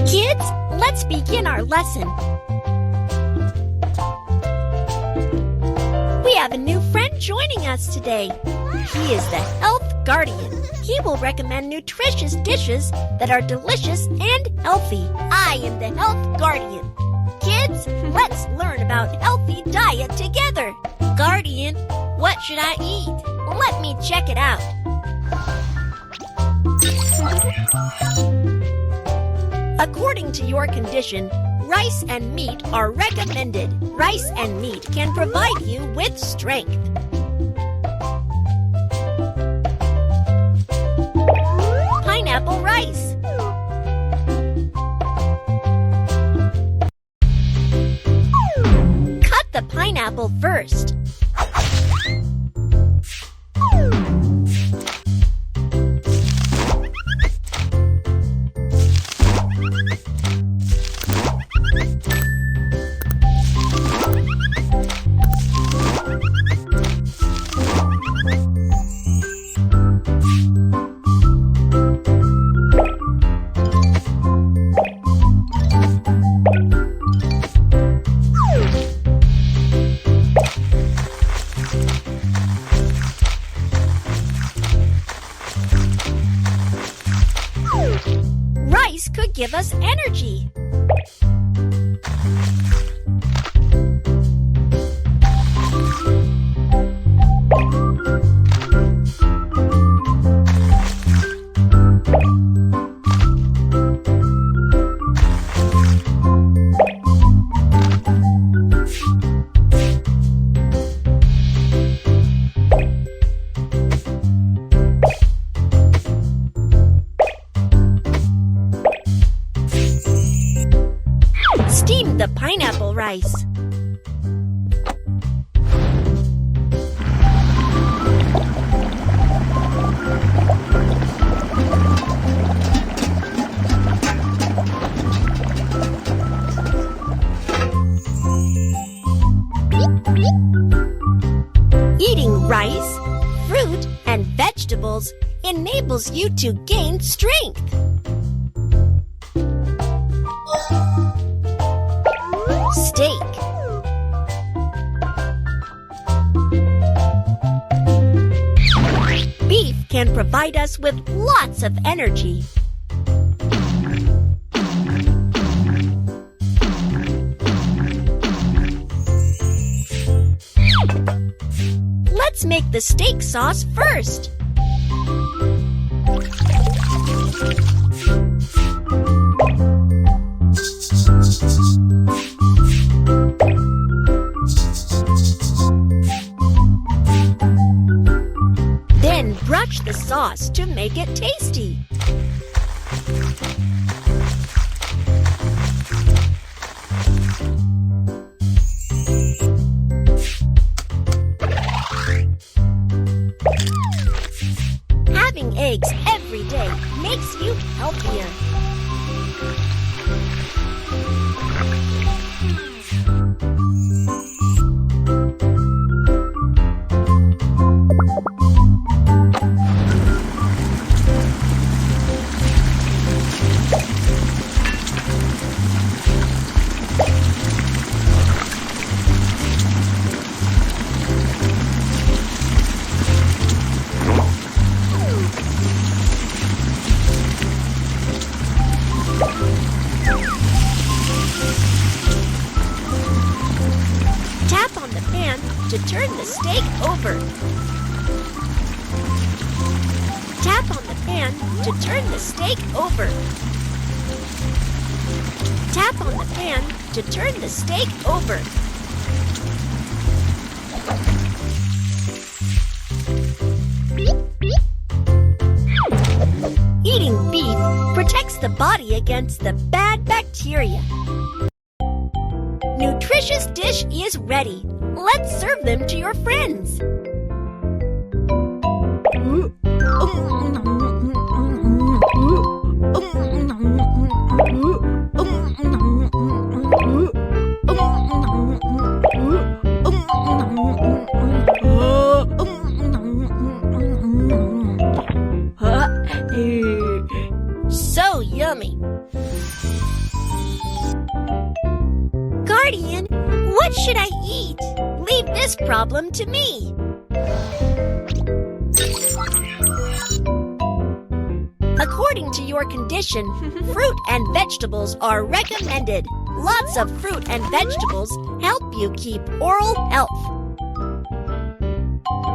Kids, let's begin our lesson. We have a new friend joining us today. He is the Health Guardian. He will recommend nutritious dishes that are delicious and healthy. I am the Health Guardian. Kids, let's learn about healthy diet together. Guardian, what should I eat? Let me check it out. According to your condition, rice and meat are recommended. Rice and meat can provide you with strength. Pineapple rice. Cut the pineapple first. Rice could give us energy. Steam the pineapple rice. Eating rice, fruit, and vegetables enables you to gain strength. Steak. Beef can provide us with lots of energy. Let's make the steak sauce first. Then brush the sauce to make it tasty. Having eggs every day makes you healthier. Tap on the pan to turn the steak over. Tap on the pan to turn the steak over. Tap on the pan to turn the steak over. Eating beef protects the body against the bad bacteria. Nutritious dish is ready. Let's serve them to your friends. So yummy. guardian, what should I eat? Leave this problem to me. According to your condition, fruit and vegetables are recommended. Lots of fruit and vegetables help you keep oral health.